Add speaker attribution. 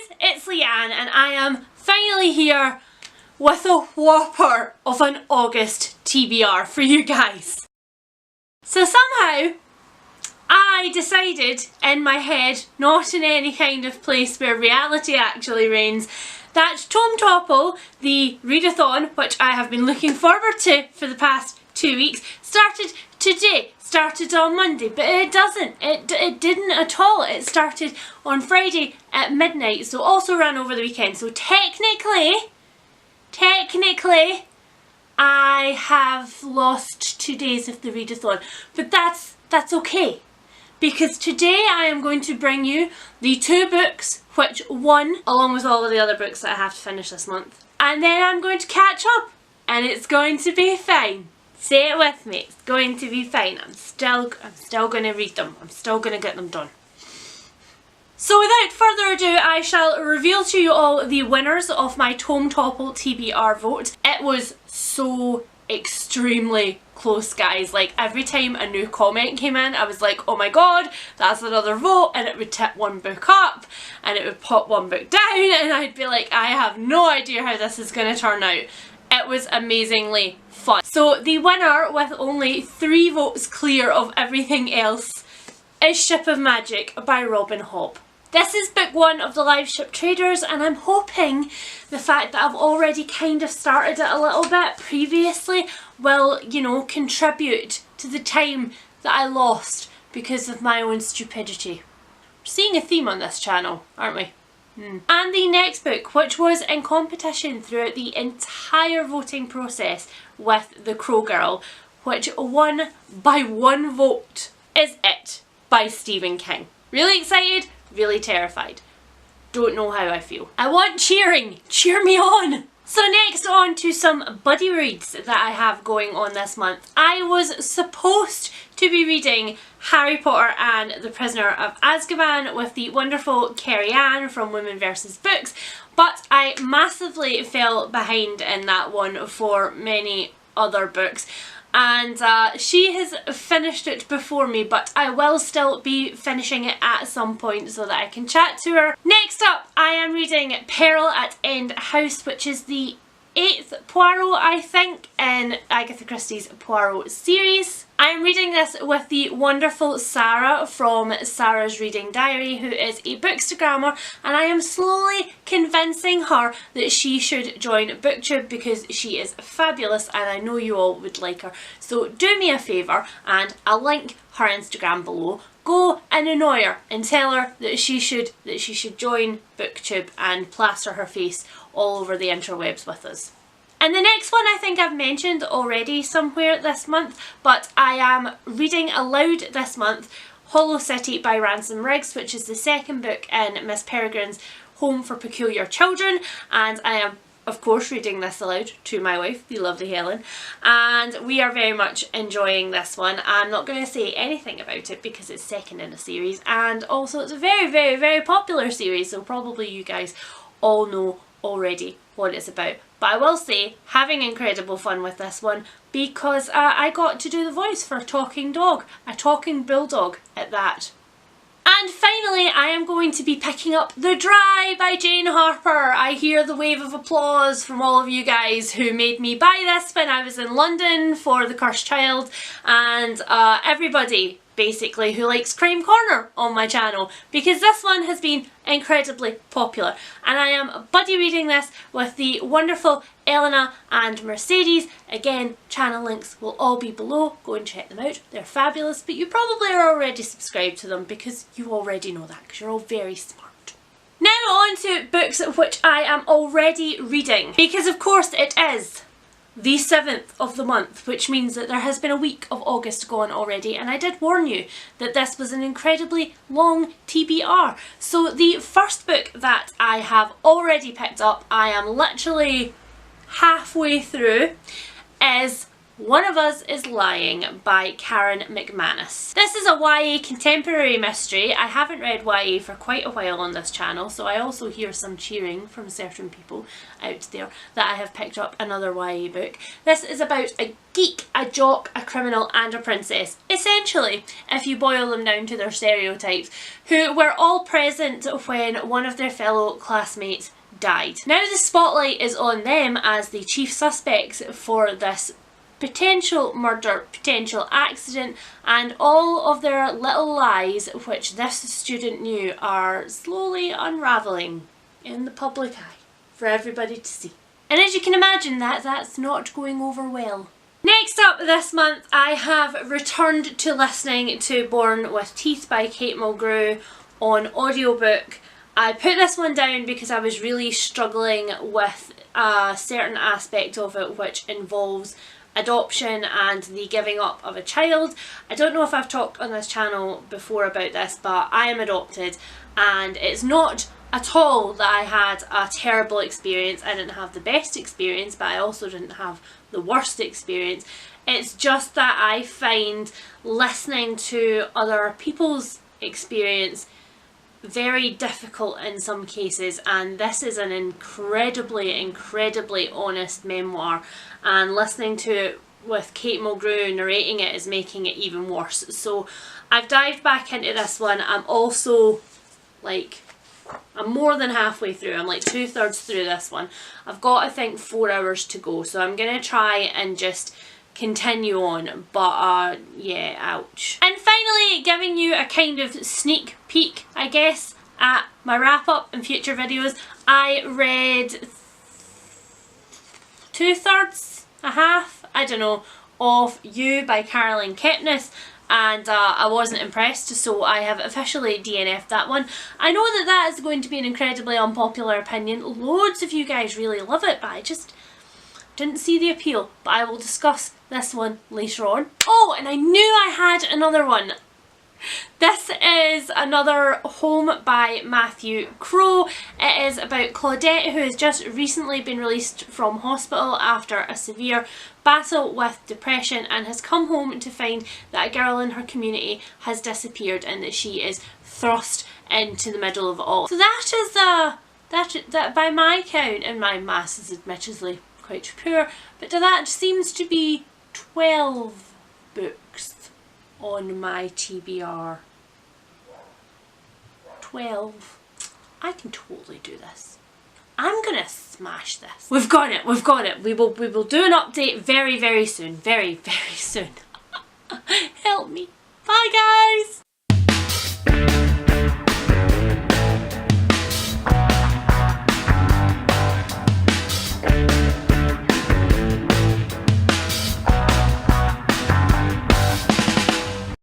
Speaker 1: guys, it's Leanne and I am finally here with a whopper of an August TBR for you guys. So somehow I decided in my head, not in any kind of place where reality actually reigns, that Tome Topple, the readathon, which I have been looking forward to for the past 2 weeks, started today. Started on Monday, but it doesn't. It didn't at all. It started on Friday at midnight, so also ran over the weekend. So technically, I have lost 2 days of the readathon, but that's okay. Because today I am going to bring you the 2 books which won, along with all of the other books that I have to finish this month. And then I'm going to catch up, and it's going to be fine. Say it with me, it's going to be fine. I'm still going to read them. I'm still going to get them done. So without further ado, I shall reveal to you all the winners of my Tome Topple TBR vote. It was so extremely close, guys. Like, every time a new comment came in, I was like, oh my god, that's another vote, and it would tip one book up and it would pop one book down, and I'd be like, I have no idea how this is going to turn out. It was amazingly fun. So the winner, with only 3 votes clear of everything else, is Ship of Magic by Robin Hobb. This is book 1 of the Live Ship Traders, and I'm hoping the fact that I've already kind of started it a little bit previously will, you know, contribute to the time that I lost because of my own stupidity. We're seeing a theme on this channel, aren't we? And the next book, which was in competition throughout the entire voting process with The Crow Girl, which won by 1 vote, is It by Stephen King. Really excited, really terrified. Don't know how I feel. I want cheering! Cheer me on! So next on to some buddy reads that I have going on this month. I was supposed to be reading Harry Potter and the Prisoner of Azkaban with the wonderful Kerry Ann from Women vs Books, but I massively fell behind in that one for many other books. And she has finished it before me, but I will still be finishing it at some point so that I can chat to her. Next up, I am reading Peril at End House, which is the 8th Poirot, I think, in Agatha Christie's Poirot series. I'm reading this with the wonderful Sarah from Sarah's Reading Diary, who is a bookstagrammer, and I am slowly convincing her that she should join BookTube because she is fabulous and I know you all would like her. So do me a favour, and I'll link her Instagram below. Go and annoy her and tell her that she should join BookTube and plaster her face all over the interwebs with us. And the next one I think I've mentioned already somewhere this month, but I am reading aloud this month Hollow City by Ransom Riggs, which is the 2nd book in Miss Peregrine's Home for Peculiar Children, and I am of course reading this aloud to my wife, the lovely Helen, and we are very much enjoying this one. I'm not going to say anything about it because it's 2nd in a series, and also it's a very popular series, so probably you guys all know already what it's about. But I will say, having incredible fun with this one because I got to do the voice for a talking dog, a talking bulldog at that. And finally, I am going to be picking up The Dry by Jane Harper. I hear the wave of applause from all of you guys who made me buy this when I was in London for The Cursed Child, and everybody basically who likes Crime Corner on my channel, because this one has been incredibly popular. And I am buddy reading this with the wonderful Elena and Mercedes. Again, channel links will all be below. Go and check them out. They're fabulous, but you probably are already subscribed to them because you already know that because you're all very smart. Now on to books which I am already reading, because of course it is the 7th of the month, which means that there has been a week of August gone already, and I did warn you that this was an incredibly long TBR. So the first book that I have already picked up, I am literally halfway through, is One of Us is Lying by Karen McManus. This is a YA contemporary mystery. I haven't read YA for quite a while on this channel, so I also hear some cheering from certain people out there that I have picked up another YA book. This is about a geek, a jock, a criminal and a princess, essentially, if you boil them down to their stereotypes, who were all present when one of their fellow classmates died. Now the spotlight is on them as the chief suspects for this potential murder, potential accident, and all of their little lies which this student knew are slowly unravelling in the public eye for everybody to see. And as you can imagine, that's not going over well. Next up this month, I have returned to listening to Born with Teeth by Kate Mulgrew on audiobook. I put this one down because I was really struggling with a certain aspect of it which involves adoption and the giving up of a child. I don't know if I've talked on this channel before about this, but I am adopted, and it's not at all that I had a terrible experience. I didn't have the best experience, but I also didn't have the worst experience. It's just that I find listening to other people's experience very difficult in some cases, and this is an incredibly honest memoir, and listening to it with Kate Mulgrew narrating it is making it even worse. So I've dived back into this one. I'm also I'm more than halfway through. I'm like 2/3 through this one. I've got, I think, 4 hours to go, so I'm gonna try and just continue on, but yeah, ouch. And finally, giving you a kind of sneak peek, I guess, at my wrap up and future videos, I read 2/3, a half, I don't know, of You by Caroline Kepnes, and I wasn't impressed, so I have officially DNF'd that one. I know that that is going to be an incredibly unpopular opinion. Loads of you guys really love it, but I just didn't see the appeal. But I will discuss this one later on. Oh, and I knew I had another one. This is another Home by Matthew Crowe. It is about Claudette, who has just recently been released from hospital after a severe battle with depression, and has come home to find that a girl in her community has disappeared and that she is thrust into the middle of it all. So that is that by my count, and my maths is admittedly quite poor, but that seems to be 12 books on my TBR. 12. I can totally do this. I'm gonna smash this. We've got it, we've got it. We will do an update very soon. Very soon. Help me. Bye guys!